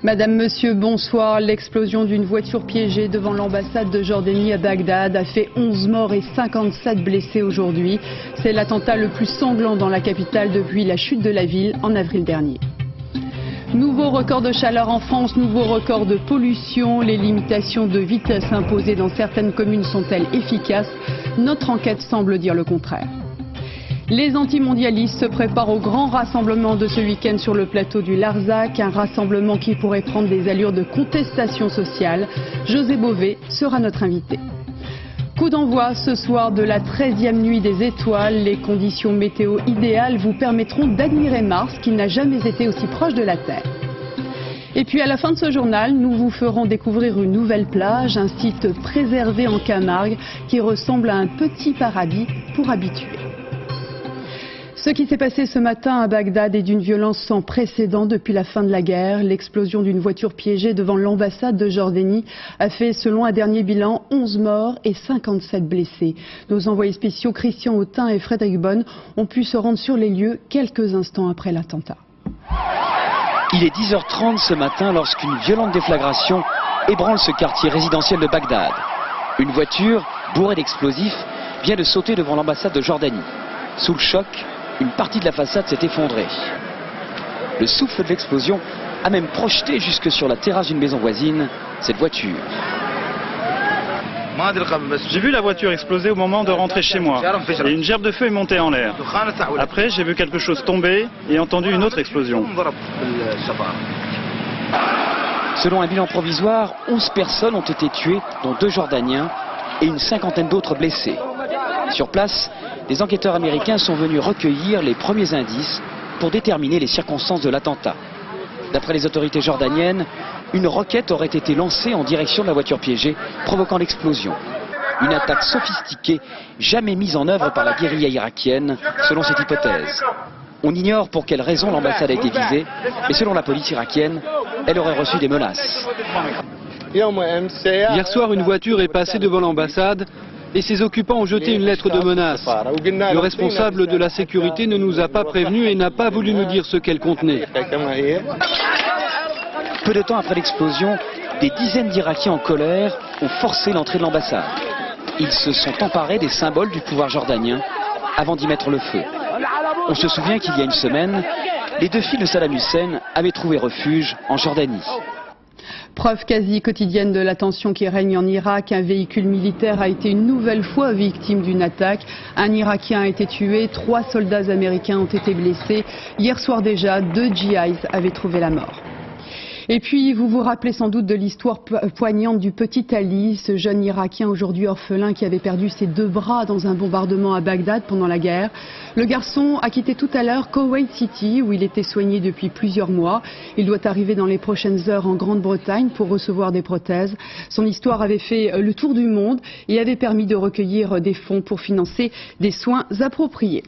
Madame, Monsieur, bonsoir. L'explosion d'une voiture piégée devant l'ambassade de Jordanie à Bagdad a fait 11 morts et 57 blessés aujourd'hui. C'est l'attentat le plus sanglant dans la capitale depuis la chute de la ville en avril dernier. Nouveau record de chaleur en France, nouveau record de pollution. Les limitations de vitesse imposées dans certaines communes sont-elles efficaces? Notre enquête semble dire le contraire. Les antimondialistes se préparent au grand rassemblement de ce week-end sur le plateau du Larzac, un rassemblement qui pourrait prendre des allures de contestation sociale. José Bové sera notre invité. Coup d'envoi ce soir de la 13e nuit des étoiles. Les conditions météo idéales vous permettront d'admirer Mars qui n'a jamais été aussi proche de la Terre. Et puis à la fin de ce journal, nous vous ferons découvrir une nouvelle plage, un site préservé en Camargue qui ressemble à un petit paradis pour habitués. Ce qui s'est passé ce matin à Bagdad est d'une violence sans précédent depuis la fin de la guerre. L'explosion d'une voiture piégée devant l'ambassade de Jordanie a fait, selon un dernier bilan, 11 morts et 57 blessés. Nos envoyés spéciaux Christian Autain et Frédéric Bonne ont pu se rendre sur les lieux quelques instants après l'attentat. Il est 10h30 ce matin lorsqu'une violente déflagration ébranle ce quartier résidentiel de Bagdad. Une voiture bourrée d'explosifs vient de sauter devant l'ambassade de Jordanie. Sous le choc, une partie de la façade s'est effondrée. Le souffle de l'explosion a même projeté jusque sur la terrasse d'une maison voisine cette voiture. J'ai vu la voiture exploser au moment de rentrer chez moi et une gerbe de feu est montée en l'air. Après, j'ai vu quelque chose tomber et entendu une autre explosion. Selon un bilan provisoire, 11 personnes ont été tuées, dont 2 Jordaniens et une cinquantaine d'autres blessés. Sur place, des enquêteurs américains sont venus recueillir les premiers indices pour déterminer les circonstances de l'attentat. D'après les autorités jordaniennes, une roquette aurait été lancée en direction de la voiture piégée, provoquant l'explosion. Une attaque sophistiquée, jamais mise en œuvre par la guérilla irakienne, selon cette hypothèse. On ignore pour quelles raisons l'ambassade a été visée, mais selon la police irakienne, elle aurait reçu des menaces. Hier soir, une voiture est passée devant l'ambassade et ses occupants ont jeté une lettre de menace. Le responsable de la sécurité ne nous a pas prévenus et n'a pas voulu nous dire ce qu'elle contenait. Peu de temps après l'explosion, des dizaines d'Irakiens en colère ont forcé l'entrée de l'ambassade. Ils se sont emparés des symboles du pouvoir jordanien avant d'y mettre le feu. On se souvient qu'il y a une semaine, les 2 filles de Saddam Hussein avaient trouvé refuge en Jordanie. Preuve quasi quotidienne de la tension qui règne en Irak, un véhicule militaire a été une nouvelle fois victime d'une attaque. Un Irakien a été tué, 3 soldats américains ont été blessés. Hier soir déjà, 2 GIs avaient trouvé la mort. Et puis, vous vous rappelez sans doute de l'histoire poignante du petit Ali, ce jeune Irakien aujourd'hui orphelin qui avait perdu ses 2 bras dans un bombardement à Bagdad pendant la guerre. Le garçon a quitté tout à l'heure Kuwait City où il était soigné depuis plusieurs mois. Il doit arriver dans les prochaines heures en Grande-Bretagne pour recevoir des prothèses. Son histoire avait fait le tour du monde et avait permis de recueillir des fonds pour financer des soins appropriés.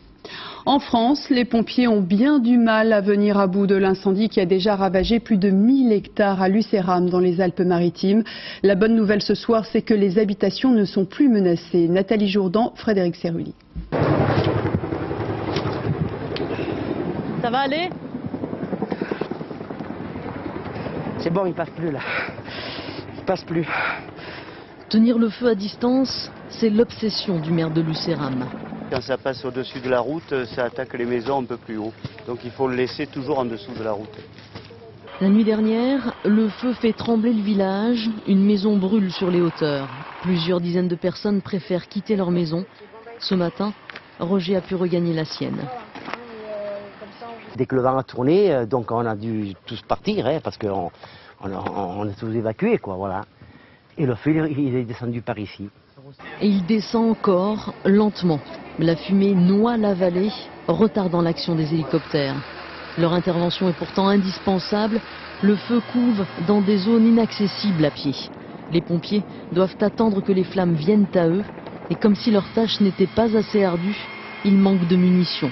En France, les pompiers ont bien du mal à venir à bout de l'incendie qui a déjà ravagé plus de 1000 hectares à Lucéram dans les Alpes-Maritimes. La bonne nouvelle ce soir, c'est que les habitations ne sont plus menacées. Nathalie Jourdan, Frédéric Serruli. Ça va aller? C'est bon, il passe plus là. Il passe plus. Tenir le feu à distance, c'est l'obsession du maire de Lucéram. Quand ça passe au-dessus de la route, ça attaque les maisons un peu plus haut. Donc il faut le laisser toujours en dessous de la route. La nuit dernière, le feu fait trembler le village. Une maison brûle sur les hauteurs. Plusieurs dizaines de personnes préfèrent quitter leur maison. Ce matin, Roger a pu regagner la sienne. Dès que le vent a tourné, donc on a dû tous partir, hein, parce qu'on est tous évacués, quoi, voilà. Et le feu, il est descendu par ici. Et il descend encore, lentement. La fumée noie la vallée, retardant l'action des hélicoptères. Leur intervention est pourtant indispensable. Le feu couve dans des zones inaccessibles à pied. Les pompiers doivent attendre que les flammes viennent à eux. Et comme si leur tâche n'était pas assez ardue, ils manquent de munitions.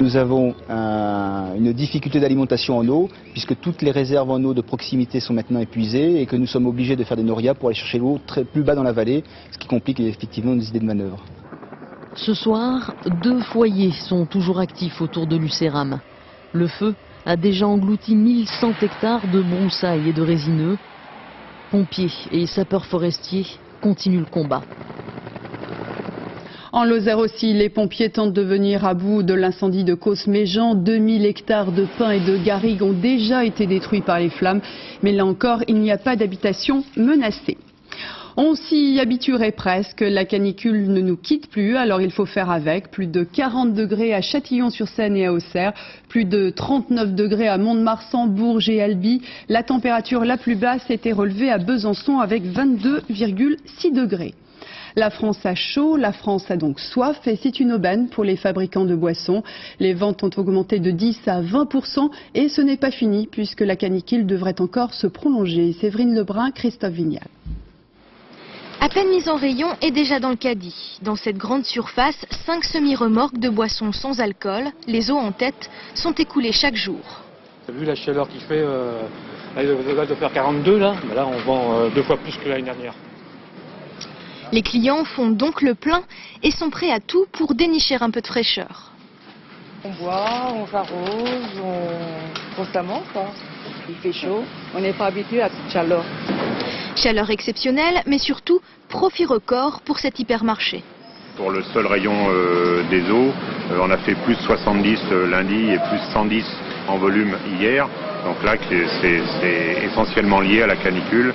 Nous avons une difficulté d'alimentation en eau, puisque toutes les réserves en eau de proximité sont maintenant épuisées et que nous sommes obligés de faire des norias pour aller chercher l'eau plus bas dans la vallée, ce qui complique effectivement nos idées de manœuvre. Ce soir, 2 foyers sont toujours actifs autour de Lucéram. Le feu a déjà englouti 1100 hectares de broussailles et de résineux. Pompiers et sapeurs forestiers continuent le combat. En Lozère aussi, les pompiers tentent de venir à bout de l'incendie de Causse-Méjean. 2000 hectares de pins et de garrigues ont déjà été détruits par les flammes. Mais là encore, il n'y a pas d'habitation menacée. On s'y habituerait presque, la canicule ne nous quitte plus, alors il faut faire avec. Plus de 40 degrés à Châtillon-sur-Seine et à Auxerre, plus de 39 degrés à Mont-de-Marsan, Bourges et Albi. La température la plus basse était relevée à Besançon avec 22,6 degrés. La France a chaud, la France a donc soif et c'est une aubaine pour les fabricants de boissons. Les ventes ont augmenté de 10 à 20% et ce n'est pas fini puisque la canicule devrait encore se prolonger. Séverine Lebrun, Christophe Vignal. À peine mise en rayon et déjà dans le caddie. Dans cette grande surface, 5 semi-remorques de boissons sans alcool, les eaux en tête, sont écoulées chaque jour. Vu la chaleur qu'il fait, là, il doit faire 42 là, mais là on vend 2 fois plus que l'année dernière. Les clients font donc le plein et sont prêts à tout pour dénicher un peu de fraîcheur. On boit, on s'arrose, constamment quoi. Il fait chaud, on n'est pas habitué à cette chaleur. Chaleur exceptionnelle, mais surtout profit record pour cet hypermarché. Pour le seul rayon des eaux, on a fait plus 70 lundi et plus 110 en volume hier. Donc là, c'est essentiellement lié à la canicule.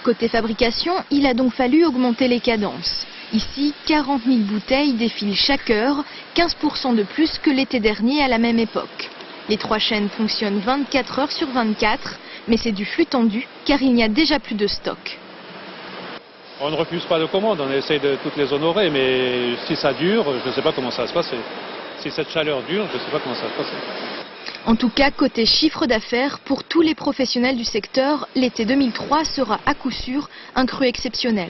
Côté fabrication, il a donc fallu augmenter les cadences. Ici, 40 000 bouteilles défilent chaque heure, 15% de plus que l'été dernier à la même époque. Les 3 chaînes fonctionnent 24 heures sur 24, mais c'est du flux tendu car il n'y a déjà plus de stock. On ne refuse pas de commandes, on essaie de toutes les honorer, mais si ça dure, je ne sais pas comment ça va se passer. Si cette chaleur dure, je ne sais pas comment ça va se passer. En tout cas, côté chiffre d'affaires, pour tous les professionnels du secteur, l'été 2003 sera à coup sûr un cru exceptionnel.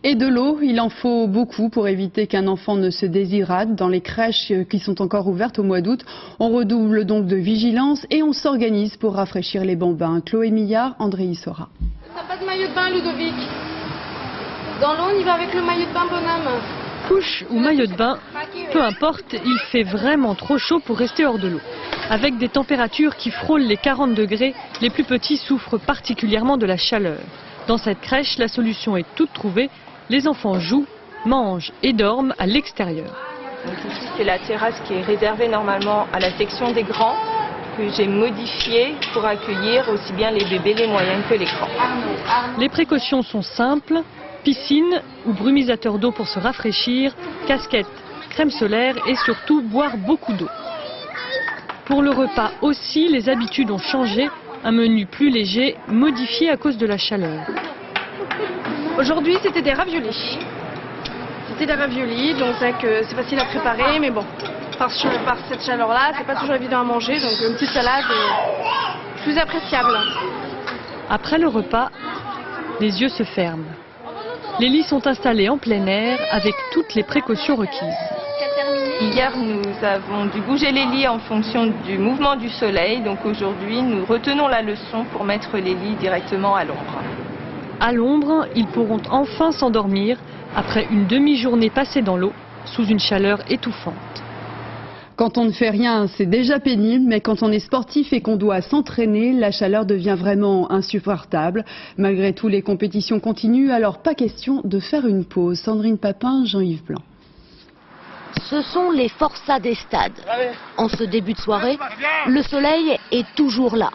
Et de l'eau, il en faut beaucoup pour éviter qu'un enfant ne se déshydrate. Dans les crèches qui sont encore ouvertes au mois d'août, on redouble donc de vigilance et on s'organise pour rafraîchir les bambins. Chloé Millard, André Issora. T'as pas de maillot de bain, Ludovic? Dans l'eau, on y va avec le maillot de bain, bonhomme. Couche ou maillot de bain, peu importe, il fait vraiment trop chaud pour rester hors de l'eau. Avec des températures qui frôlent les 40 degrés, les plus petits souffrent particulièrement de la chaleur. Dans cette crèche, la solution est toute trouvée. Les enfants jouent, mangent et dorment à l'extérieur. Donc ici, c'est la terrasse qui est réservée normalement à la section des grands, que j'ai modifiée pour accueillir aussi bien les bébés, les moyens que les grands. Les précautions sont simples. Piscine ou brumisateur d'eau pour se rafraîchir, casquette, crème solaire et surtout boire beaucoup d'eau. Pour le repas aussi, les habitudes ont changé. Un menu plus léger, modifié à cause de la chaleur. Aujourd'hui, c'était des raviolis. C'était des raviolis, donc c'est vrai que c'est facile à préparer, mais bon, par cette chaleur-là, c'est pas toujours évident à manger, donc une petite salade est plus appréciable. Après le repas, les yeux se ferment. Les lits sont installés en plein air avec toutes les précautions requises. Hier, nous avons dû bouger les lits en fonction du mouvement du soleil. Donc aujourd'hui, nous retenons la leçon pour mettre les lits directement à l'ombre. À l'ombre, ils pourront enfin s'endormir après une demi-journée passée dans l'eau sous une chaleur étouffante. Quand on ne fait rien, c'est déjà pénible, mais quand on est sportif et qu'on doit s'entraîner, la chaleur devient vraiment insupportable. Malgré tout, les compétitions continuent, alors pas question de faire une pause. Sandrine Papin, Jean-Yves Blanc. Ce sont les forçats des stades. En ce début de soirée, le soleil est toujours là.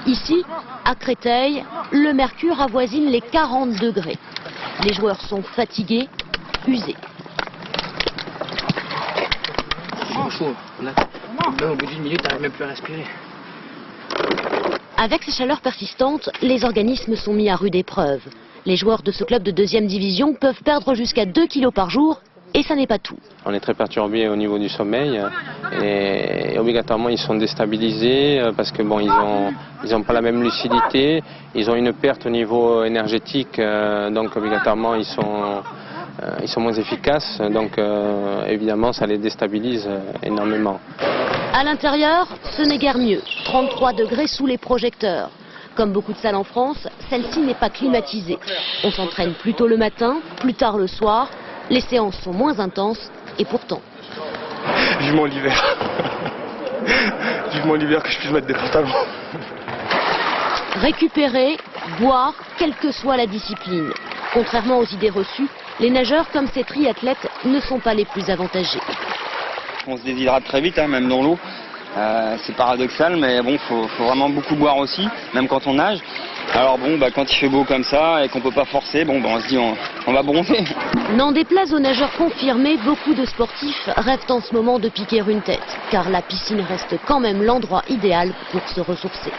Ici, à Créteil, le mercure avoisine les 40 degrés. Les joueurs sont fatigués, usés. Chaud. Là, au bout d'une minute, t'arrives même plus à respirer. Avec ces chaleurs persistantes, les organismes sont mis à rude épreuve. Les joueurs de ce club de 2e division peuvent perdre jusqu'à 2 kilos par jour, et ça n'est pas tout. On est très perturbé au niveau du sommeil, et obligatoirement ils sont déstabilisés parce que bon, ils ont pas la même lucidité, ils ont une perte au niveau énergétique, donc obligatoirement ils sont moins efficaces, donc évidemment ça les déstabilise énormément. À l'intérieur, ce n'est guère mieux. 33 degrés sous les projecteurs. Comme beaucoup de salles en France, celle-ci n'est pas climatisée. On s'entraîne plus tôt le matin, plus tard le soir. Les séances sont moins intenses et pourtant... Vivement l'hiver. Vivement l'hiver que je puisse mettre des pantalons. Récupérer, boire, quelle que soit la discipline. Contrairement aux idées reçues, les nageurs comme ces triathlètes ne sont pas les plus avantagés. On se déshydrate très vite, hein, même dans l'eau. C'est paradoxal, mais bon, faut vraiment beaucoup boire aussi, même quand on nage. Alors bon, quand il fait beau comme ça et qu'on peut pas forcer, on se dit on va bronzer. N'en déplaise aux nageurs confirmés, beaucoup de sportifs rêvent en ce moment de piquer une tête, car la piscine reste quand même l'endroit idéal pour se ressourcer.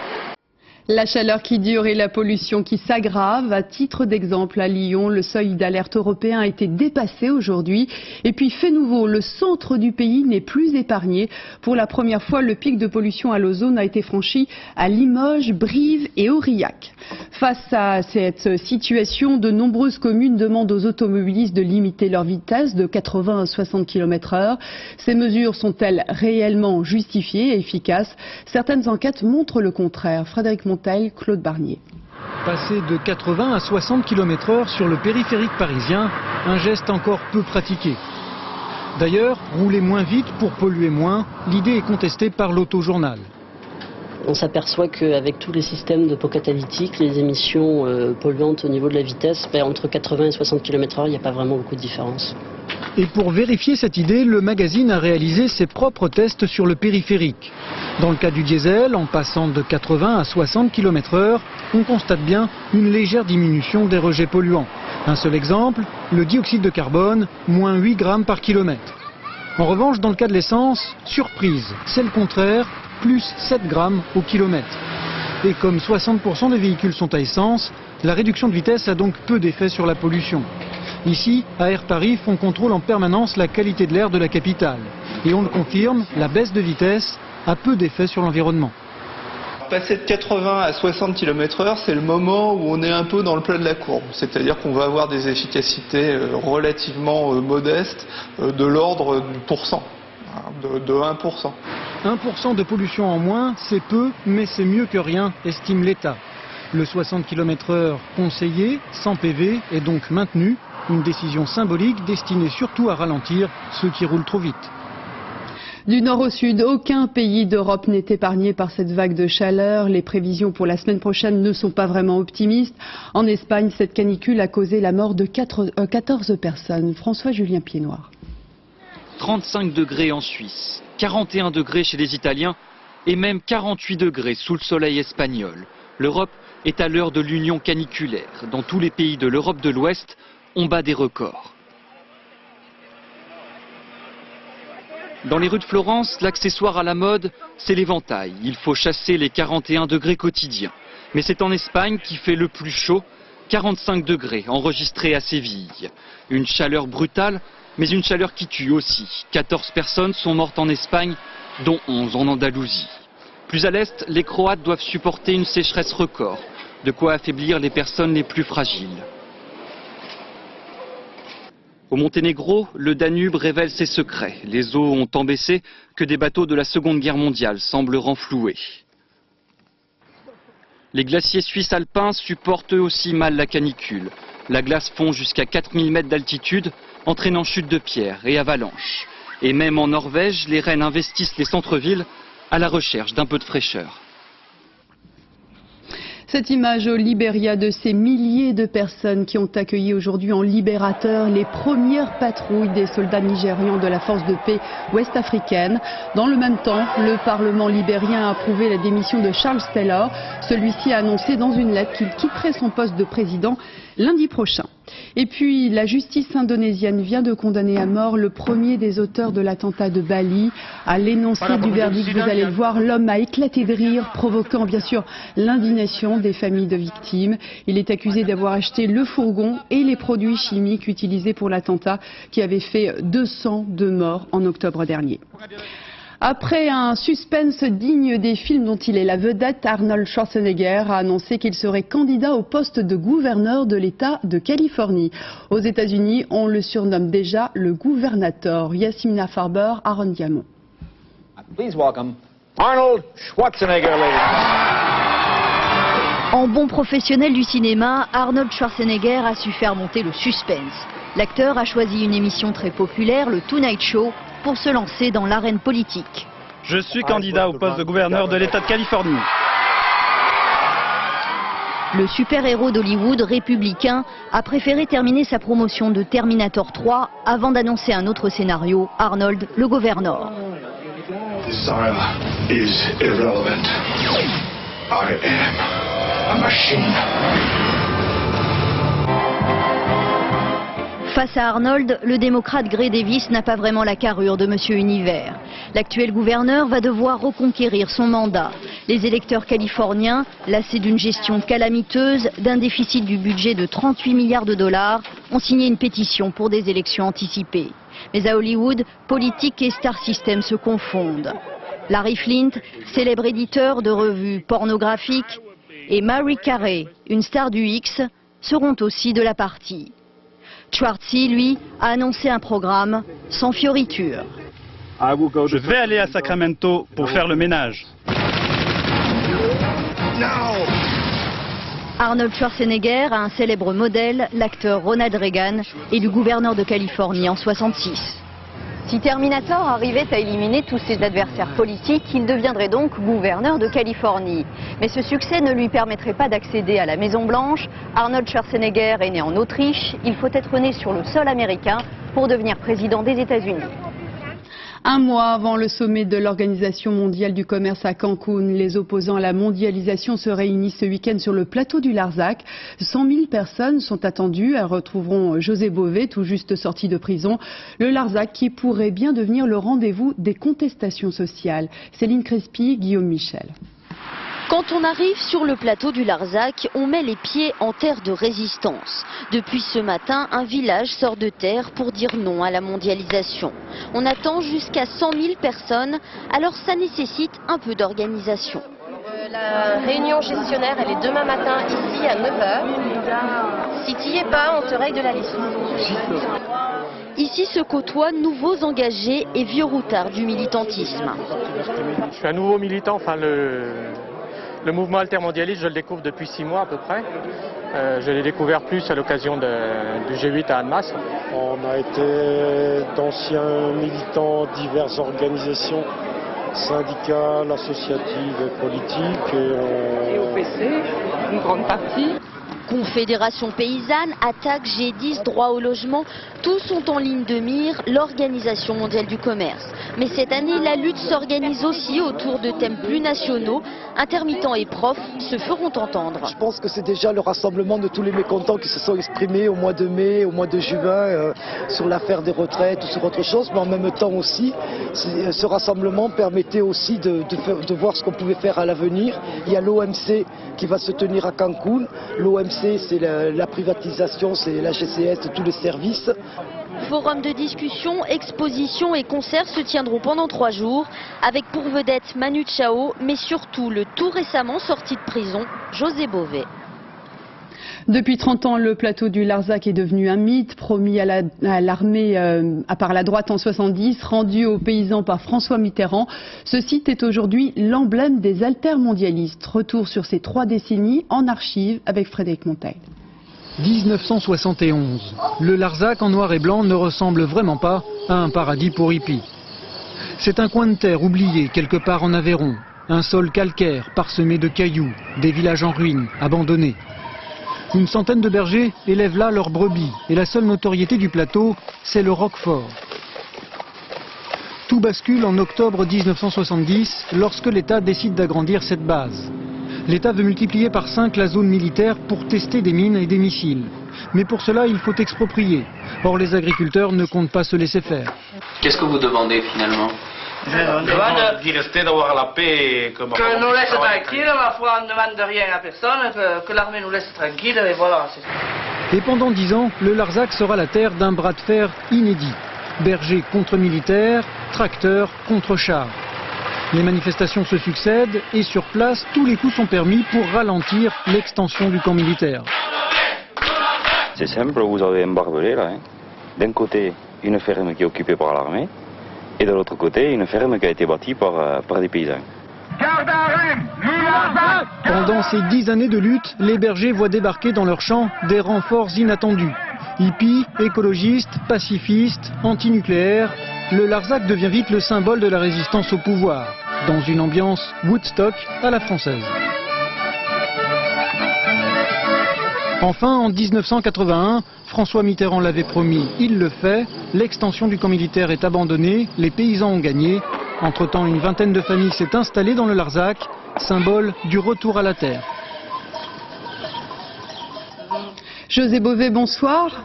La chaleur qui dure et la pollution qui s'aggrave. À titre d'exemple, à Lyon, le seuil d'alerte européen a été dépassé aujourd'hui. Et puis, fait nouveau, le centre du pays n'est plus épargné. Pour la première fois, le pic de pollution à l'ozone a été franchi à Limoges, Brive et Aurillac. Face à cette situation, de nombreuses communes demandent aux automobilistes de limiter leur vitesse de 80 à 60 km/h. Ces mesures sont-elles réellement justifiées et efficaces? Certaines enquêtes montrent le contraire. Frédéric Montel, Claude Barnier. Passer de 80 à 60 km/h sur le périphérique parisien, un geste encore peu pratiqué. D'ailleurs, rouler moins vite pour polluer moins, l'idée est contestée par l'Autojournal. On s'aperçoit qu'avec tous les systèmes de pot catalytique, les émissions polluantes au niveau de la vitesse, entre 80 et 60 km/h, il n'y a pas vraiment beaucoup de différence. Et pour vérifier cette idée, le magazine a réalisé ses propres tests sur le périphérique. Dans le cas du diesel, en passant de 80 à 60 km/h, on constate bien une légère diminution des rejets polluants. Un seul exemple, le dioxyde de carbone, moins 8 grammes par kilomètre. En revanche, dans le cas de l'essence, surprise, c'est le contraire, plus 7 grammes au kilomètre. Et comme 60% des véhicules sont à essence, la réduction de vitesse a donc peu d'effet sur la pollution. Ici, à Air Paris, on contrôle en permanence la qualité de l'air de la capitale. Et on le confirme, la baisse de vitesse a peu d'effet sur l'environnement. Passer de 80 à 60 km/h, c'est le moment où on est un peu dans le plat de la courbe. C'est-à-dire qu'on va avoir des efficacités relativement modestes, de l'ordre du pourcent, de 1%. 1% de pollution en moins, c'est peu, mais c'est mieux que rien, estime l'État. Le 60 km/h conseillé, sans PV, est donc maintenu. Une décision symbolique destinée surtout à ralentir ceux qui roulent trop vite. Du nord au sud, aucun pays d'Europe n'est épargné par cette vague de chaleur. Les prévisions pour la semaine prochaine ne sont pas vraiment optimistes. En Espagne, cette canicule a causé la mort de 14 personnes. François-Julien Piednoir. 35 degrés en Suisse, 41 degrés chez les Italiens et même 48 degrés sous le soleil espagnol. L'Europe est à l'heure de l'union caniculaire. Dans tous les pays de l'Europe de l'Ouest, on bat des records. Dans les rues de Florence, l'accessoire à la mode, c'est l'éventail. Il faut chasser les 41 degrés quotidiens. Mais c'est en Espagne qui fait le plus chaud, 45 degrés enregistrés à Séville. Une chaleur brutale, mais une chaleur qui tue aussi. 14 personnes sont mortes en Espagne, dont 11 en Andalousie. Plus à l'est, les Croates doivent supporter une sécheresse record, de quoi affaiblir les personnes les plus fragiles. Au Monténégro, le Danube révèle ses secrets. Les eaux ont tant baissé que des bateaux de la Seconde Guerre mondiale semblent renfloués. Les glaciers suisses alpins supportent eux aussi mal la canicule. La glace fond jusqu'à 4000 mètres d'altitude, entraînant chute de pierres et avalanches. Et même en Norvège, les rennes investissent les centres-villes à la recherche d'un peu de fraîcheur. Cette image au Libéria de ces milliers de personnes qui ont accueilli aujourd'hui en libérateur les premières patrouilles des soldats nigérians de la force de paix ouest-africaine. Dans le même temps, le Parlement libérien a approuvé la démission de Charles Taylor. Celui-ci a annoncé dans une lettre qu'il quitterait son poste de président lundi prochain. Et puis, la justice indonésienne vient de condamner à mort le premier des auteurs de l'attentat de Bali. À l'énoncé du verdict, vous allez le voir, l'homme a éclaté de rire, provoquant bien sûr l'indignation des familles de victimes. Il est accusé d'avoir acheté le fourgon et les produits chimiques utilisés pour l'attentat qui avait fait 202 morts en octobre dernier. Après un suspense digne des films dont il est la vedette, Arnold Schwarzenegger a annoncé qu'il serait candidat au poste de gouverneur de l'État de Californie. Aux États-Unis, on le surnomme déjà le gouvernateur. Yasmina Farber, Aaron Diamond. Please welcome Arnold Schwarzenegger, En bon professionnel du cinéma, Arnold Schwarzenegger a su faire monter le suspense. L'acteur a choisi une émission très populaire, le Tonight Show, pour se lancer dans l'arène politique. Je suis candidat au poste de gouverneur de l'État de Californie. Le super-héros d'Hollywood républicain a préféré terminer sa promotion de Terminator 3 avant d'annoncer un autre scénario, Arnold le Gouverneur. Sarah is irrelevant. I am a machine. Face à Arnold, le démocrate Gray Davis n'a pas vraiment la carrure de Monsieur Univers. L'actuel gouverneur va devoir reconquérir son mandat. Les électeurs californiens, lassés d'une gestion calamiteuse, d'un déficit du budget de 38 milliards de dollars, ont signé une pétition pour des élections anticipées. Mais à Hollywood, politique et star system se confondent. Larry Flint, célèbre éditeur de revues pornographiques, et Mary Carey, une star du X, seront aussi de la partie. Schwartzy, lui, a annoncé un programme sans fioriture. Je vais aller à Sacramento pour faire le ménage. Arnold Schwarzenegger a un célèbre modèle, l'acteur Ronald Reagan, élu gouverneur de Californie en 1966. Si Terminator arrivait à éliminer tous ses adversaires politiques, il deviendrait donc gouverneur de Californie. Mais ce succès ne lui permettrait pas d'accéder à la Maison-Blanche. Arnold Schwarzenegger est né en Autriche. Il faut être né sur le sol américain pour devenir président des États-Unis. Un mois avant le sommet de l'Organisation mondiale du commerce à Cancun, les opposants à la mondialisation se réunissent ce week-end sur le plateau du Larzac. 100 000 personnes sont attendues. Elles retrouveront José Bové, tout juste sorti de prison. Le Larzac qui pourrait bien devenir le rendez-vous des contestations sociales. Céline Crespi, Guillaume Michel. Quand on arrive sur le plateau du Larzac, on met les pieds en terre de résistance. Depuis ce matin, un village sort de terre pour dire non à la mondialisation. On attend jusqu'à 100 000 personnes, alors ça nécessite un peu d'organisation. La réunion gestionnaire, elle est demain matin ici à 9h. Si tu n'y es pas, on te règle de la liste. Ici se côtoient nouveaux engagés et vieux routards du militantisme. Je suis un nouveau militant, le mouvement altermondialiste, je le découvre depuis 6 mois à peu près. Je l'ai découvert plus à l'occasion du G8 à Annemasse. On a été d'anciens militants, diverses organisations, syndicales, associatives et politiques. Et OPC, une grande partie. Confédération paysanne, attaque, G10, droit au logement, tous sont en ligne de mire l'Organisation mondiale du commerce. Mais cette année, la lutte s'organise aussi autour de thèmes plus nationaux. Intermittents et profs se feront entendre. Je pense que c'est déjà le rassemblement de tous les mécontents qui se sont exprimés au mois de mai, au mois de juin, sur l'affaire des retraites ou sur autre chose. Mais en même temps aussi, ce rassemblement permettait aussi de voir ce qu'on pouvait faire à l'avenir. Il y a l'OMC qui va se tenir à Cancun. L'OMC, c'est la privatisation, c'est la GCS de tous les services. Forum de discussion, expositions et concerts se tiendront pendant 3 jours, avec pour vedette Manu Chao, mais surtout le tout récemment sorti de prison, José Bové. Depuis 30 ans, le plateau du Larzac est devenu un mythe, promis à l'armée par la droite en 70, rendu aux paysans par François Mitterrand. Ce site est aujourd'hui l'emblème des altermondialistes. Retour sur ces 3 décennies en archives avec Frédéric Monteil. 1971. Le Larzac en noir et blanc ne ressemble vraiment pas à un paradis pour hippies. C'est un coin de terre oublié quelque part en Aveyron. Un sol calcaire parsemé de cailloux, des villages en ruine, abandonnés. Une centaine de bergers élèvent là leurs brebis et la seule notoriété du plateau, c'est le Roquefort. Tout bascule en octobre 1970 lorsque l'État décide d'agrandir cette base. L'État veut multiplier par 5 la zone militaire pour tester des mines et des missiles. Mais pour cela, il faut exproprier. Or, les agriculteurs ne comptent pas se laisser faire. Qu'est-ce que vous demandez finalement? On demande d'y rester, d'avoir la paix. Que nous laisse tranquille, ma foi, on ne demande rien à personne, que l'armée nous laisse tranquille, et voilà. Et pendant 10 ans, le Larzac sera la terre d'un bras de fer inédit. Bergers contre militaires, tracteurs contre chars. Les manifestations se succèdent et sur place, tous les coups sont permis pour ralentir l'extension du camp militaire. C'est simple, vous avez un barbelé là. D'un côté, une ferme qui est occupée par l'armée et de l'autre côté, une ferme qui a été bâtie par des paysans. Pendant ces 10 années de lutte, les bergers voient débarquer dans leurs champs des renforts inattendus. Hippies, écologistes, pacifistes, antinucléaires, le Larzac devient vite le symbole de la résistance au pouvoir, dans une ambiance Woodstock à la française. Enfin, en 1981, François Mitterrand l'avait promis, il le fait, l'extension du camp militaire est abandonnée, les paysans ont gagné. Entre-temps, une vingtaine de familles s'est installée dans le Larzac, symbole du retour à la terre. José Bové, bonsoir.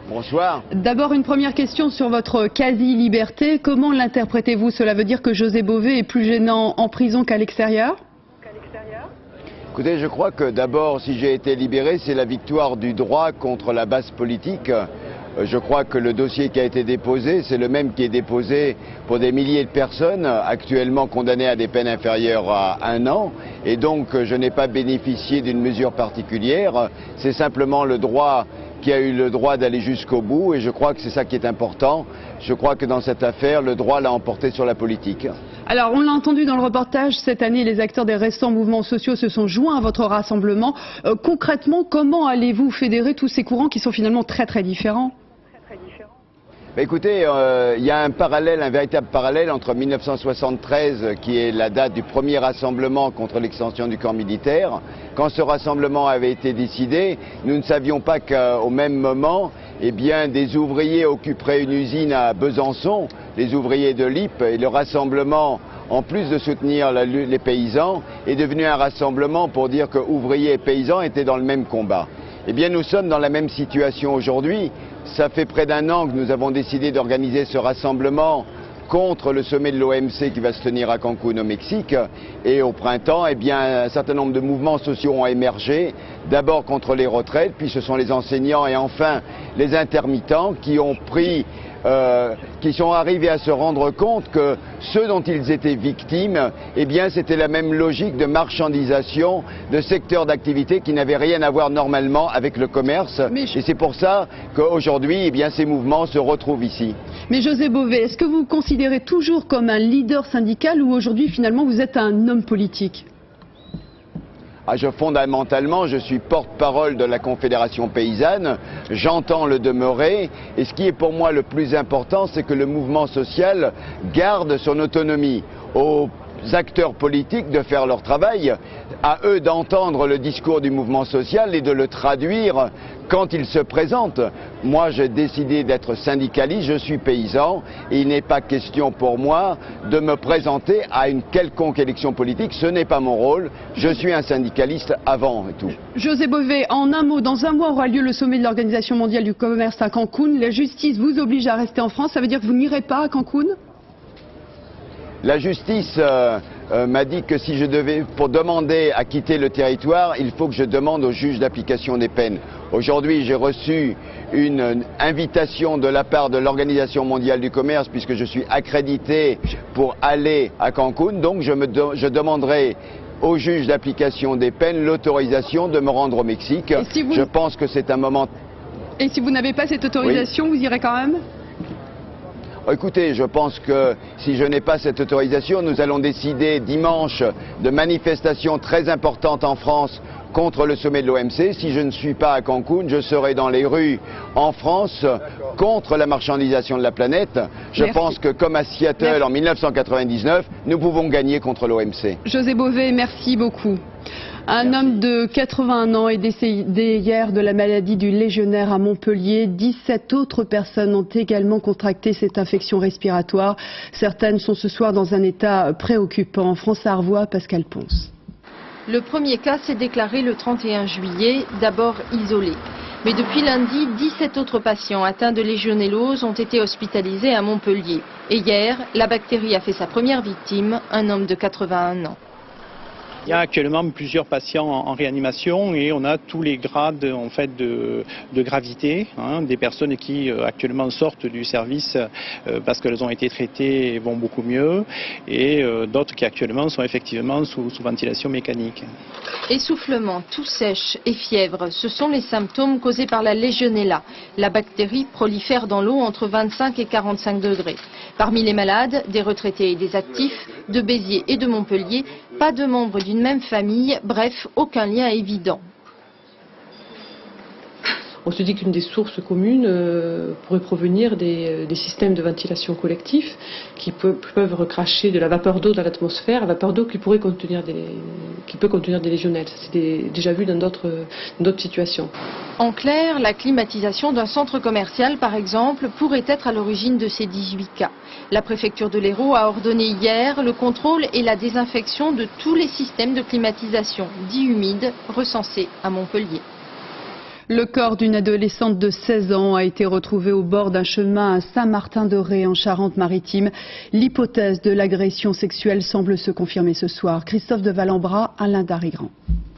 Bonsoir. D'abord, une première question sur votre quasi-liberté. Comment l'interprétez-vous? Cela veut dire que José Bové est plus gênant en prison qu'à l'extérieur? Écoutez, je crois que d'abord, si j'ai été libéré, c'est la victoire du droit contre la basse politique. Je crois que le dossier qui a été déposé, c'est le même qui est déposé pour des milliers de personnes actuellement condamnées à des peines inférieures à 1 an. Et donc, je n'ai pas bénéficié d'une mesure particulière. C'est simplement le droit qui a eu le droit d'aller jusqu'au bout. Et je crois que c'est ça qui est important. Je crois que dans cette affaire, le droit l'a emporté sur la politique. Alors, on l'a entendu dans le reportage, cette année, les acteurs des récents mouvements sociaux se sont joints à votre rassemblement. Concrètement, comment allez-vous fédérer tous ces courants qui sont finalement très très différents? Écoutez, il y a un parallèle, un véritable parallèle entre 1973, qui est la date du premier rassemblement contre l'extension du camp militaire. Quand ce rassemblement avait été décidé, nous ne savions pas qu'au même moment, eh bien, des ouvriers occuperaient une usine à Besançon, les ouvriers de l'IP, et le rassemblement, en plus de soutenir les paysans, est devenu un rassemblement pour dire que ouvriers et paysans étaient dans le même combat. Eh bien, nous sommes dans la même situation aujourd'hui. Ça fait près d'1 an que nous avons décidé d'organiser ce rassemblement contre le sommet de l'OMC qui va se tenir à Cancun au Mexique. Et au printemps, eh bien, un certain nombre de mouvements sociaux ont émergé. D'abord contre les retraites, puis ce sont les enseignants et enfin les intermittents qui ont pris, qui sont arrivés à se rendre compte que ceux dont ils étaient victimes, eh bien, c'était la même logique de marchandisation de secteurs d'activité qui n'avaient rien à voir normalement avec le commerce. Et c'est pour ça qu'aujourd'hui, eh bien, ces mouvements se retrouvent ici. Mais José Bové, est-ce que vous vous considérez toujours comme un leader syndical ou aujourd'hui, finalement, vous êtes un homme politique? Fondamentalement, je suis porte-parole de la Confédération paysanne, j'entends le demeurer, et ce qui est pour moi le plus important, c'est que le mouvement social garde son autonomie. Aux acteurs politiques de faire leur travail, à eux d'entendre le discours du mouvement social et de le traduire quand il se présente. Moi, j'ai décidé d'être syndicaliste, je suis paysan, et il n'est pas question pour moi de me présenter à une quelconque élection politique, ce n'est pas mon rôle, je suis un syndicaliste avant et tout. José Bové, en un mot, dans 1 mois aura lieu le sommet de l'Organisation mondiale du commerce à Cancun, la justice vous oblige à rester en France, ça veut dire que vous n'irez pas à Cancun? La justice m'a dit que si je devais, pour demander à quitter le territoire, il faut que je demande au juge d'application des peines. Aujourd'hui, j'ai reçu une invitation de la part de l'Organisation mondiale du commerce, puisque je suis accrédité pour aller à Cancun, donc je demanderai au juge d'application des peines l'autorisation de me rendre au Mexique. Je pense que c'est un moment... Et si vous n'avez pas cette autorisation, oui, vous irez quand même? Écoutez, je pense que si je n'ai pas cette autorisation, nous allons décider dimanche de manifestations très importantes en France contre le sommet de l'OMC. Si je ne suis pas à Cancun, je serai dans les rues en France contre la marchandisation de la planète. Je pense que comme à Seattle en 1999, nous pouvons gagner contre l'OMC. José Bové, merci beaucoup. Un homme de 81 ans est décédé hier de la maladie du légionnaire à Montpellier. 17 autres personnes ont également contracté cette infection respiratoire. Certaines sont ce soir dans un état préoccupant. France Arvois, Pascal Ponce. Le premier cas s'est déclaré le 31 juillet, d'abord isolé. Mais depuis lundi, 17 autres patients atteints de légionellose ont été hospitalisés à Montpellier. Et hier, la bactérie a fait sa première victime, un homme de 81 ans. Il y a actuellement plusieurs patients en réanimation et on a tous les grades en fait de gravité, des personnes qui actuellement sortent du service parce qu'elles ont été traitées et vont beaucoup mieux, et d'autres qui actuellement sont effectivement sous ventilation mécanique. Essoufflement, toux sèche et fièvre, ce sont les symptômes causés par la Legionella. La bactérie prolifère dans l'eau entre 25 et 45 degrés. Parmi les malades, des retraités et des actifs, de Béziers et de Montpellier, pas de membres d'une même famille, bref, aucun lien évident. On se dit qu'une des sources communes pourrait provenir des systèmes de ventilation collectifs qui peuvent recracher de la vapeur d'eau dans l'atmosphère, la vapeur d'eau qui peut contenir des légionnelles. Ça c'est déjà vu dans d'autres situations. En clair, la climatisation d'un centre commercial, par exemple, pourrait être à l'origine de ces 18 cas. La préfecture de l'Hérault a ordonné hier le contrôle et la désinfection de tous les systèmes de climatisation dits humides recensés à Montpellier. Le corps d'une adolescente de 16 ans a été retrouvé au bord d'un chemin à Saint-Martin-de-Ré en Charente-Maritime. L'hypothèse de l'agression sexuelle semble se confirmer ce soir. Christophe de Valambra, Alain Darigrand.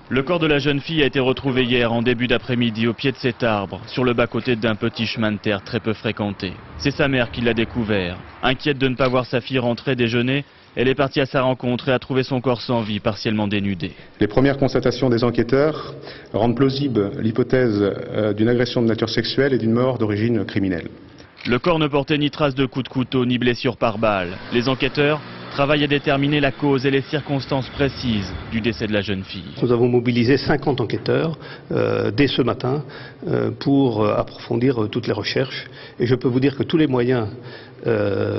Le corps de la jeune fille a été retrouvé hier en début d'après-midi au pied de cet arbre, sur le bas-côté d'un petit chemin de terre très peu fréquenté. C'est sa mère qui l'a découvert. Inquiète de ne pas voir sa fille rentrer déjeuner, elle est partie à sa rencontre et a trouvé son corps sans vie, partiellement dénudé. Les premières constatations des enquêteurs rendent plausible l'hypothèse d'une agression de nature sexuelle et d'une mort d'origine criminelle. Le corps ne portait ni trace de coups de couteau ni blessure par balle. Les enquêteurs travaillent à déterminer la cause et les circonstances précises du décès de la jeune fille. Nous avons mobilisé 50 enquêteurs dès ce matin pour approfondir toutes les recherches. Et je peux vous dire que tous les moyens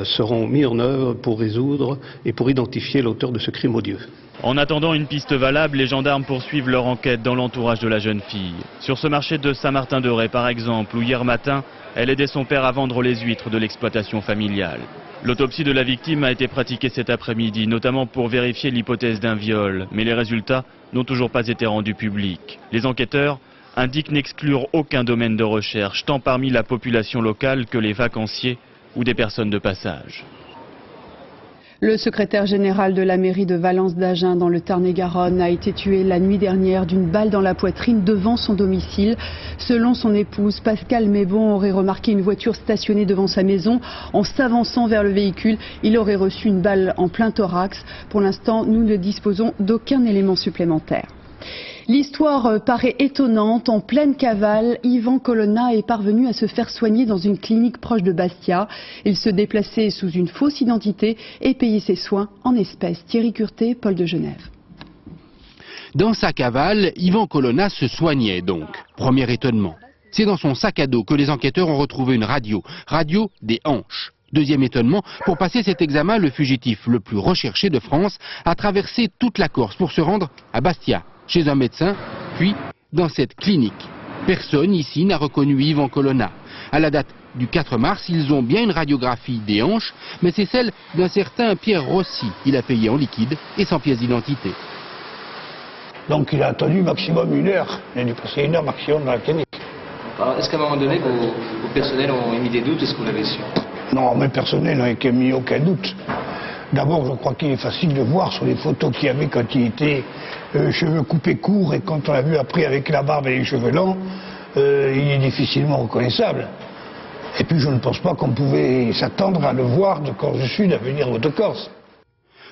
seront mis en œuvre pour résoudre et pour identifier l'auteur de ce crime odieux. En attendant une piste valable, les gendarmes poursuivent leur enquête dans l'entourage de la jeune fille. Sur ce marché de Saint-Martin-de-Ré, par exemple, où hier matin, elle aidait son père à vendre les huîtres de l'exploitation familiale. L'autopsie de la victime a été pratiquée cet après-midi, notamment pour vérifier l'hypothèse d'un viol, mais les résultats n'ont toujours pas été rendus publics. Les enquêteurs indiquent n'exclure aucun domaine de recherche, tant parmi la population locale que les vacanciers ou des personnes de passage. Le secrétaire général de la mairie de Valence-d'Agen dans le Tarn-et-Garonne a été tué la nuit dernière d'une balle dans la poitrine devant son domicile. Selon son épouse, Pascal Mébon aurait remarqué une voiture stationnée devant sa maison. En s'avançant vers le véhicule, il aurait reçu une balle en plein thorax. Pour l'instant, nous ne disposons d'aucun élément supplémentaire. L'histoire paraît étonnante. En pleine cavale, Yvan Colonna est parvenu à se faire soigner dans une clinique proche de Bastia. Il se déplaçait sous une fausse identité et payait ses soins en espèces. Thierry Curté, Paul de Genève. Dans sa cavale, Yvan Colonna se soignait donc. Premier étonnement. C'est dans son sac à dos que les enquêteurs ont retrouvé une radio des hanches. Deuxième étonnement, pour passer cet examen, le fugitif le plus recherché de France a traversé toute la Corse pour se rendre à Bastia, chez un médecin, puis dans cette clinique. Personne ici n'a reconnu Yvan Colonna. À la date du 4 mars, ils ont bien une radiographie des hanches, mais c'est celle d'un certain Pierre Rossi. Il a payé en liquide et sans pièce d'identité. Donc il a attendu maximum 1 heure. Il a dû passer 1 heure maximum dans la clinique. Est-ce qu'à un moment donné, vos personnels ont émis des doutes? Est-ce que vous l'avez su? Non, mes personnels n'ont émis aucun doute. D'abord, je crois qu'il est facile de voir sur les photos qu'il y avait quand il était cheveux coupés courts et quand on l'a vu après avec la barbe et les cheveux longs, il est difficilement reconnaissable. Et puis je ne pense pas qu'on pouvait s'attendre à le voir de Corse du Sud à venir de Haute-Corse.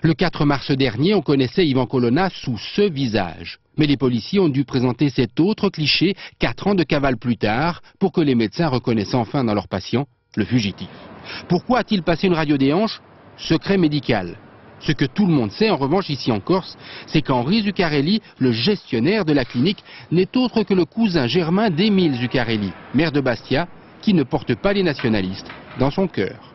Le 4 mars dernier, on connaissait Yvan Colonna sous ce visage. Mais les policiers ont dû présenter cet autre cliché 4 ans de cavale plus tard pour que les médecins reconnaissent enfin dans leur patient le fugitif. Pourquoi a-t-il passé une radio des hanches? Secret médical. Ce que tout le monde sait en revanche ici en Corse, c'est qu'Henri Zuccarelli, le gestionnaire de la clinique, n'est autre que le cousin germain d'Émile Zuccarelli, maire de Bastia, qui ne porte pas les nationalistes dans son cœur.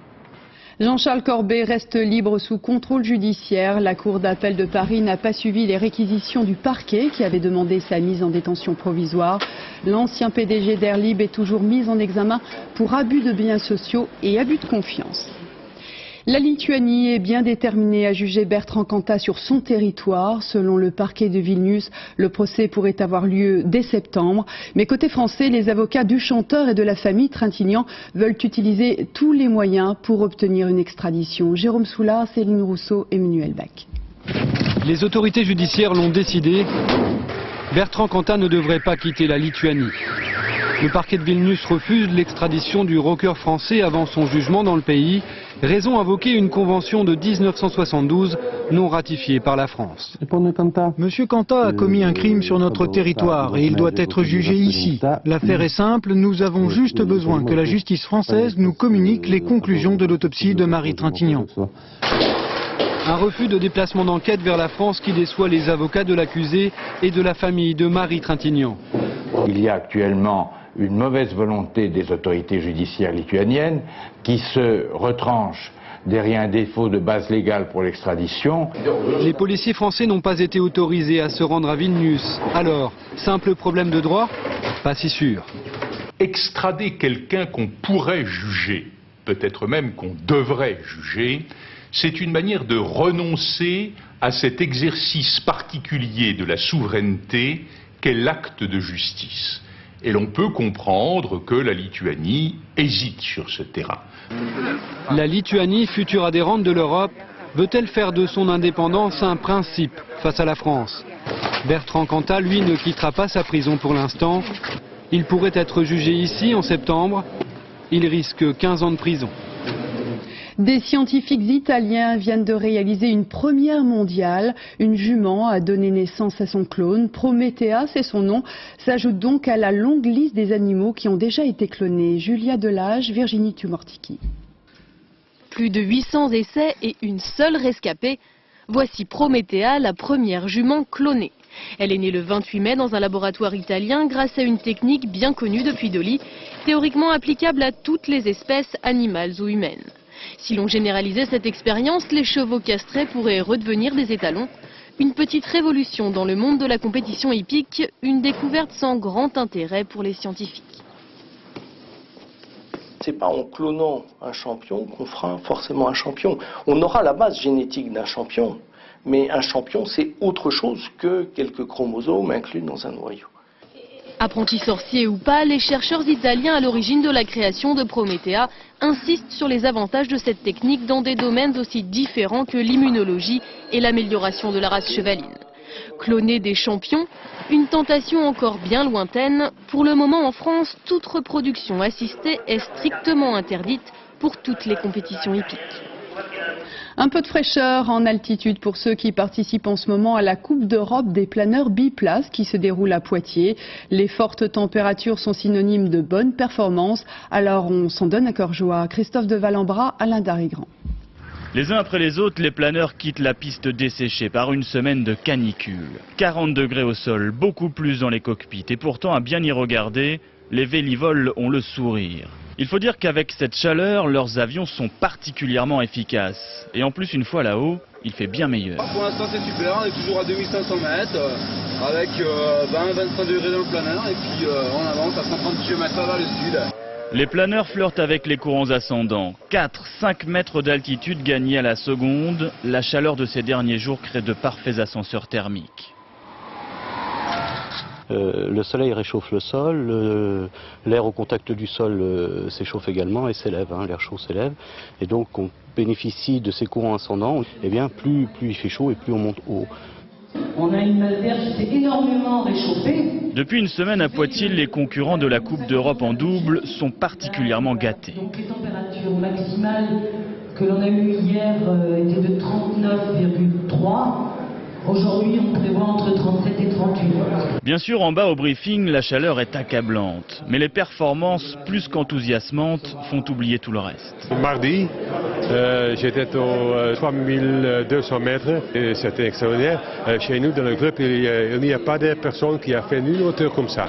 Jean-Charles Corbet reste libre sous contrôle judiciaire. La Cour d'appel de Paris n'a pas suivi les réquisitions du parquet qui avait demandé sa mise en détention provisoire. L'ancien PDG d'Air Libre est toujours mis en examen pour abus de biens sociaux et abus de confiance. La Lituanie est bien déterminée à juger Bertrand Cantat sur son territoire. Selon le parquet de Vilnius, le procès pourrait avoir lieu dès septembre. Mais côté français, les avocats du chanteur et de la famille Trintignant veulent utiliser tous les moyens pour obtenir une extradition. Jérôme Soulard, Céline Rousseau et Emmanuel Bach. Les autorités judiciaires l'ont décidé. Bertrand Cantat ne devrait pas quitter la Lituanie. Le parquet de Vilnius refuse l'extradition du rocker français avant son jugement dans le pays. Raison invoquée, une convention de 1972 non ratifiée par la France. Monsieur Cantat a commis un crime sur notre territoire et il doit être jugé ici. L'affaire est simple, nous avons juste besoin que la justice française nous communique les conclusions de l'autopsie de Marie Trintignant. Un refus de déplacement d'enquête vers la France qui déçoit les avocats de l'accusé et de la famille de Marie Trintignant. Il y a actuellement une mauvaise volonté des autorités judiciaires lituaniennes qui se retranchent derrière un défaut de base légale pour l'extradition. Les policiers français n'ont pas été autorisés à se rendre à Vilnius. Alors, simple problème de droit? Pas si sûr. Extrader quelqu'un qu'on pourrait juger, peut-être même qu'on devrait juger, c'est une manière de renoncer à cet exercice particulier de la souveraineté qu'est l'acte de justice. Et l'on peut comprendre que la Lituanie hésite sur ce terrain. La Lituanie, future adhérente de l'Europe, veut-elle faire de son indépendance un principe face à la France? Bertrand Cantat, lui, ne quittera pas sa prison pour l'instant. Il pourrait être jugé ici en septembre. Il risque 15 ans de prison. Des scientifiques italiens viennent de réaliser une première mondiale. Une jument a donné naissance à son clone. Promethea, c'est son nom, s'ajoute donc à la longue liste des animaux qui ont déjà été clonés. Julia Delage, Virginie Tumortiki. Plus de 800 essais et une seule rescapée. Voici Promethea, la première jument clonée. Elle est née le 28 mai dans un laboratoire italien grâce à une technique bien connue depuis Dolly, théoriquement applicable à toutes les espèces animales ou humaines. Si l'on généralisait cette expérience, les chevaux castrés pourraient redevenir des étalons. Une petite révolution dans le monde de la compétition hippique, une découverte sans grand intérêt pour les scientifiques. C'est pas en clonant un champion qu'on fera forcément un champion. On aura la base génétique d'un champion, mais un champion c'est autre chose que quelques chromosomes inclus dans un noyau. Apprentis sorciers ou pas, les chercheurs italiens à l'origine de la création de Promethea insistent sur les avantages de cette technique dans des domaines aussi différents que l'immunologie et l'amélioration de la race chevaline. Cloner des champions, une tentation encore bien lointaine. Pour le moment en France, toute reproduction assistée est strictement interdite pour toutes les compétitions hippiques. Un peu de fraîcheur en altitude pour ceux qui participent en ce moment à la Coupe d'Europe des planeurs biplaces qui se déroule à Poitiers. Les fortes températures sont synonymes de bonne performance, alors on s'en donne à cœur joie. Christophe de Valambra, Alain Darigrand. Les uns après les autres, les planeurs quittent la piste desséchée par une semaine de canicule. 40 degrés au sol, beaucoup plus dans les cockpits. Et pourtant, à bien y regarder, les vélivoles ont le sourire. Il faut dire qu'avec cette chaleur, leurs avions sont particulièrement efficaces. Et en plus, une fois là-haut, il fait bien meilleur. Pour l'instant, c'est super, on est toujours à 2500 mètres, avec 20-25 degrés dans le planeur, et puis on avance à 130 km vers le sud. Les planeurs flirtent avec les courants ascendants. 4-5 mètres d'altitude gagnés à la seconde, la chaleur de ces derniers jours crée de parfaits ascenseurs thermiques. Le soleil réchauffe le sol, l'air au contact du sol s'échauffe également et s'élève, l'air chaud s'élève. Et donc on bénéficie de ces courants ascendants, et bien plus il fait chaud et plus on monte haut. On a une matière qui s'est énormément réchauffée. Depuis une semaine à Poitiers, les concurrents de la Coupe d'Europe en double sont particulièrement gâtés. Donc les températures maximales que l'on a eues hier étaient de 39,3. Aujourd'hui, on prévoit entre 37 et 38. Bien sûr, en bas au briefing, la chaleur est accablante. Mais les performances, plus qu'enthousiasmantes, font oublier tout le reste. Mardi, j'étais aux 3200 mètres et c'était extraordinaire. Chez nous, dans le groupe, il n'y a pas de personne qui a fait une hauteur comme ça.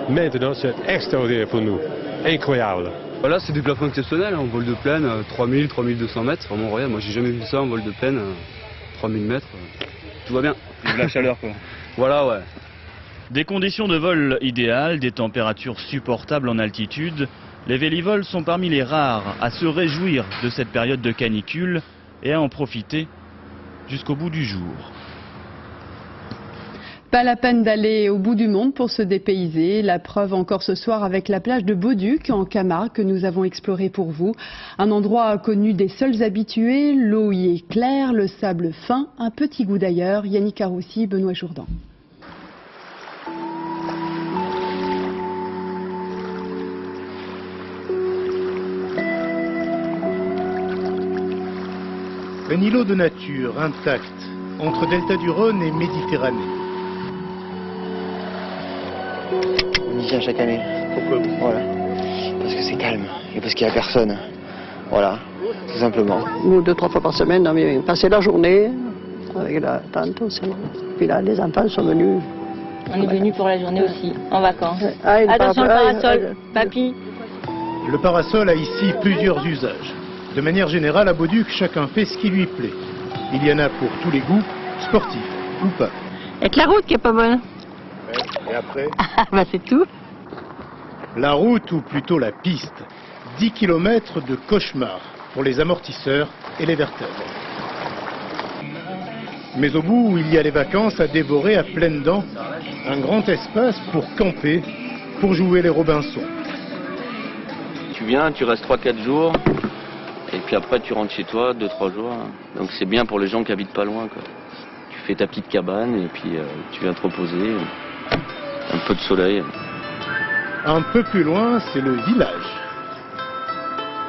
Maintenant, c'est extraordinaire pour nous. Incroyable. Voilà, c'est des plafonds exceptionnels, en vol de plaine, 3000, 3200 mètres, c'est vraiment royal. Moi, j'ai jamais vu ça en vol de plaine. 3000 mètres, tout va bien. De la chaleur quoi. Voilà, ouais. Des conditions de vol idéales, des températures supportables en altitude, les vélivoles sont parmi les rares à se réjouir de cette période de canicule et à en profiter jusqu'au bout du jour. Pas la peine d'aller au bout du monde pour se dépayser. La preuve encore ce soir avec la plage de Bauduc en Camargue que nous avons explorée pour vous. Un endroit connu des seuls habitués. L'eau y est claire, le sable fin, un petit goût d'ailleurs. Yannick Caroussi, Benoît Jourdan. Un îlot de nature intact entre delta du Rhône et Méditerranée. On y vient chaque année. Pourquoi? Voilà. Parce que c'est calme et parce qu'il n'y a personne. Voilà, tout simplement. Nous, 2-3 fois par semaine, on vient passer la journée avec la tante aussi. Puis là, les enfants sont venus On est venu pour la journée aussi, en vacances. Ah, attention le parasol, papy. Le parasol a ici plusieurs usages. De manière générale, à Bauduc, chacun fait ce qui lui plaît. Il y en a pour tous les goûts, sportifs ou pas. Avec la route qui est pas bonne. Ouais, et après Bah c'est tout. La route, ou plutôt la piste. 10 km de cauchemar pour les amortisseurs et les vertèbres. Mais au bout, il y a les vacances à dévorer à pleines dents. Un grand espace pour camper, pour jouer les Robinson. Tu viens, tu restes 3-4 jours, et puis après tu rentres chez toi 2-3 jours. Donc c'est bien pour les gens qui habitent pas loin, quoi. Tu fais ta petite cabane et puis tu viens te reposer, un peu de soleil. Un peu plus loin, c'est le village.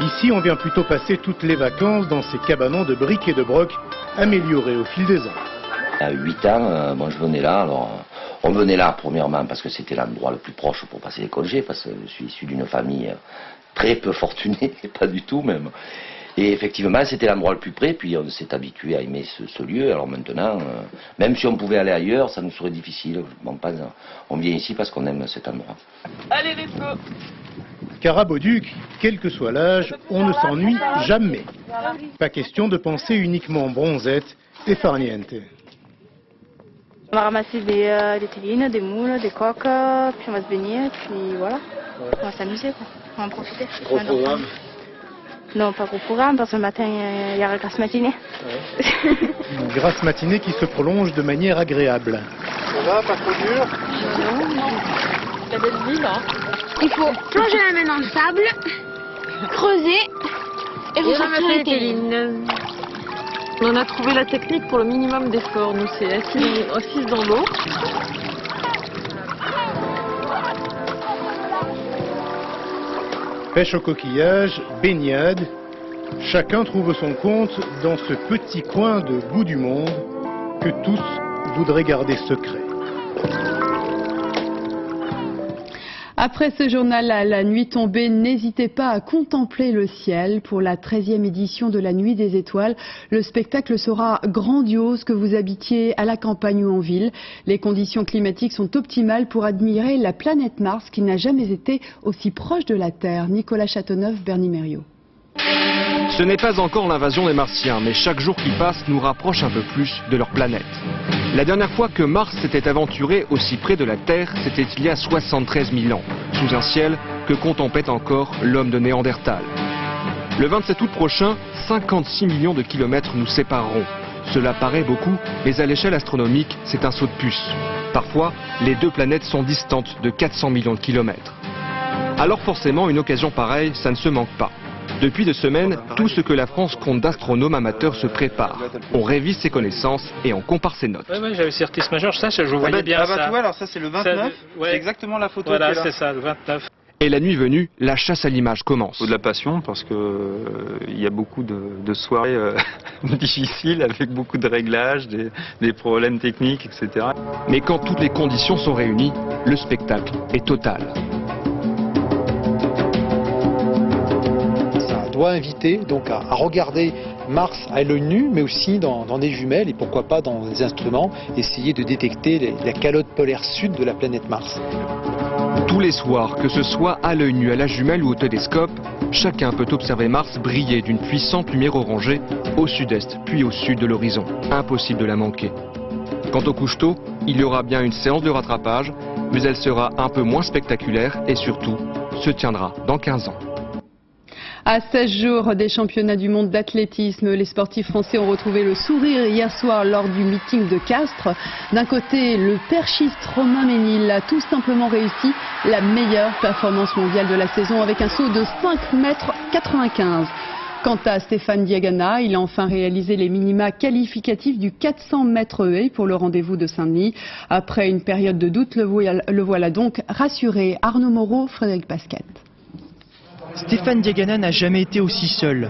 Ici, on vient plutôt passer toutes les vacances dans ces cabanons de briques et de broc améliorés au fil des ans. À 8 ans, je venais là. Alors, on venait là, premièrement, parce que c'était l'endroit le plus proche pour passer les congés, parce que je suis issu d'une famille très peu fortunée, pas du tout même. Et effectivement, c'était l'endroit le plus près, puis on s'est habitué à aimer ce lieu. Alors maintenant, même si on pouvait aller ailleurs, ça nous serait difficile. On vient ici parce qu'on aime cet endroit. Allez, let's go! Car à Bauduc, quel que soit l'âge, on ne s'ennuie jamais. Pas question de penser uniquement bronzette et farniente. On va ramasser des télines, des moules, des coques, puis on va se baigner, puis voilà. On va s'amuser, quoi. On va en profiter. Gros programme? Non, pas gros programme, parce que le matin, il y a la grasse matinée. Ouais. Une grasse matinée qui se prolonge de manière agréable. Ça va, pas trop dur? Non. La belle vie, là. Il faut plonger la main dans le sable, creuser et ressortir les télines. On a trouvé la technique pour le minimum d'effort. Nous, c'est assis dans l'eau. Pêche au coquillage, baignade, chacun trouve son compte dans ce petit coin de bout du monde que tous voudraient garder secret. Après ce journal à la nuit tombée, n'hésitez pas à contempler le ciel. Pour la 13e édition de la Nuit des Étoiles, le spectacle sera grandiose, que vous habitiez à la campagne ou en ville. Les conditions climatiques sont optimales pour admirer la planète Mars qui n'a jamais été aussi proche de la Terre. Nicolas Châteauneuf, Bernie Mériot. Ce n'est pas encore l'invasion des Martiens, mais chaque jour qui passe nous rapproche un peu plus de leur planète. La dernière fois que Mars s'était aventuré aussi près de la Terre, c'était il y a 73 000 ans, sous un ciel que contemplait encore l'homme de Néandertal. Le 27 août prochain, 56 millions de kilomètres nous sépareront. Cela paraît beaucoup, mais à l'échelle astronomique, c'est un saut de puce. Parfois, les deux planètes sont distantes de 400 millions de kilomètres. Alors forcément, une occasion pareille, ça ne se manque pas. Depuis 2 semaines, tout ce que la France compte d'astronomes amateurs se prépare. On révise ses connaissances et on compare ses notes. Oui, j'avais certis majeur, ça, je voyais bien ça. Tu vois, alors ça c'est le 29, c'est exactement la photo. Voilà, c'est ça, le 29. Et la nuit venue, la chasse à l'image commence. Il faut de la passion parce que il y a beaucoup de soirées difficiles avec beaucoup de réglages, des problèmes techniques, etc. Mais quand toutes les conditions sont réunies, le spectacle est total. Doit inviter donc à regarder Mars à l'œil nu, mais aussi dans des jumelles et pourquoi pas dans des instruments, essayer de détecter la calotte polaire sud de la planète Mars. Tous les soirs, que ce soit à l'œil nu, à la jumelle ou au télescope, chacun peut observer Mars briller d'une puissante lumière orangée au sud-est puis au sud de l'horizon. Impossible de la manquer. Quant au couche-tôt, il y aura bien une séance de rattrapage, mais elle sera un peu moins spectaculaire et surtout se tiendra dans 15 ans. À 16 jours des championnats du monde d'athlétisme, les sportifs français ont retrouvé le sourire hier soir lors du meeting de Castres. D'un côté, le perchiste Romain Ménil a tout simplement réussi la meilleure performance mondiale de la saison avec un saut de 5,95 m. Quant à Stéphane Diagana, il a enfin réalisé les minima qualificatifs du 400 mètres haies pour le rendez-vous de Saint-Denis. Après une période de doute, le voilà donc rassuré. Arnaud Moreau, Frédéric Pasquette. Stéphane Diagana n'a jamais été aussi seul.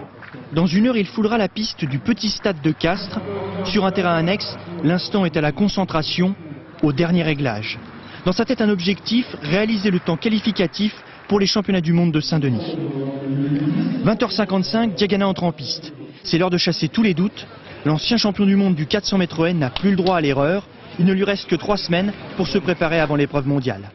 Dans 1 heure, il foulera la piste du petit stade de Castres. Sur un terrain annexe, l'instant est à la concentration, au dernier réglage. Dans sa tête, un objectif, réaliser le temps qualificatif pour les championnats du monde de Saint-Denis. 20h55, Diagana entre en piste. C'est l'heure de chasser tous les doutes. L'ancien champion du monde du 400 mètres haies n'a plus le droit à l'erreur. Il ne lui reste que 3 semaines pour se préparer avant l'épreuve mondiale.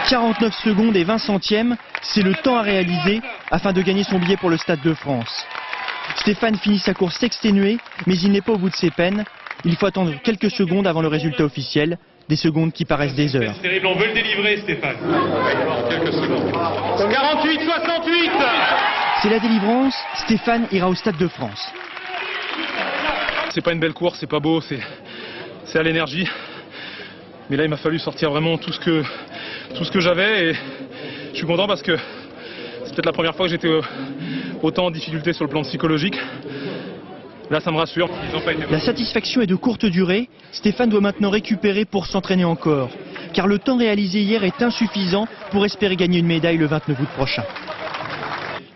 49 secondes et 20 centièmes, c'est le temps à réaliser afin de gagner son billet pour le Stade de France. Stéphane finit sa course exténué, mais il n'est pas au bout de ses peines. Il faut attendre quelques secondes avant le résultat officiel, des secondes qui paraissent des heures. C'est terrible, on veut le délivrer, Stéphane. Quelques secondes. 48, 68. C'est la délivrance, Stéphane ira au Stade de France. C'est pas une belle course, c'est pas beau, c'est à l'énergie. Mais là, il m'a fallu sortir vraiment tout ce que j'avais et je suis content parce que c'est peut-être la première fois que j'étais autant en difficulté sur le plan psychologique. Là, ça me rassure. La satisfaction est de courte durée. Stéphane doit maintenant récupérer pour s'entraîner encore. Car le temps réalisé hier est insuffisant pour espérer gagner une médaille le 29 août prochain.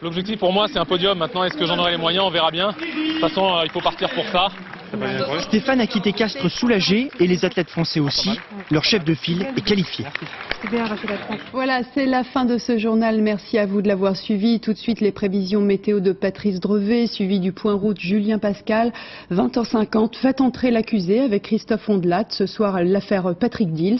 L'objectif pour moi, c'est un podium. Maintenant, est-ce que j'en aurai les moyens? On verra bien. De toute façon, il faut partir pour ça. Stéphane a quitté Castres soulagé et les athlètes français aussi. Leur chef de file est qualifié. Voilà, c'est la fin de ce journal. Merci à vous de l'avoir suivi. Tout de suite, les prévisions météo de Patrice Drevet, suivi du point route Julien Pascal. 20h50, faites entrer l'accusé avec Christophe Ondelat. Ce soir, l'affaire Patrick Dils.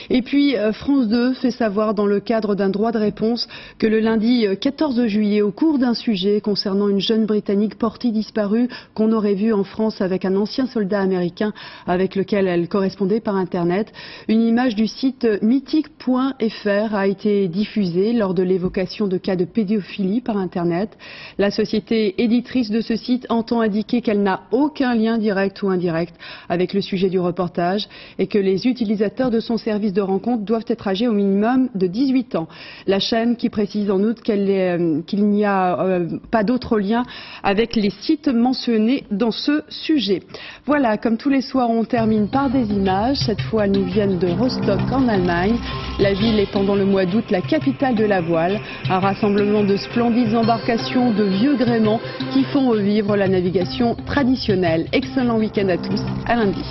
Et puis, France 2 fait savoir dans le cadre d'un droit de réponse que le lundi 14 juillet, au cours d'un sujet concernant une jeune Britannique portée disparue qu'on aurait vue en France avec un ancien soldat américain avec lequel elle correspondait par Internet, une image du site mythique.fr a été diffusée lors de l'évocation de cas de pédophilie par Internet. La société éditrice de ce site entend indiquer qu'elle n'a aucun lien direct ou indirect avec le sujet du reportage et que les utilisateurs de son service de rencontre doivent être âgés au minimum de 18 ans. La chaîne qui précise en outre qu'il n'y a pas d'autre lien avec les sites mentionnés dans ce sujet. Voilà, comme tous les soirs, on termine par des images. Cette fois, elles nous viennent de Rostock en Allemagne. La ville est pendant le mois d'août la capitale de la voile. Un rassemblement de splendides embarcations, de vieux gréements qui font revivre la navigation traditionnelle. Excellent week-end à tous, à lundi.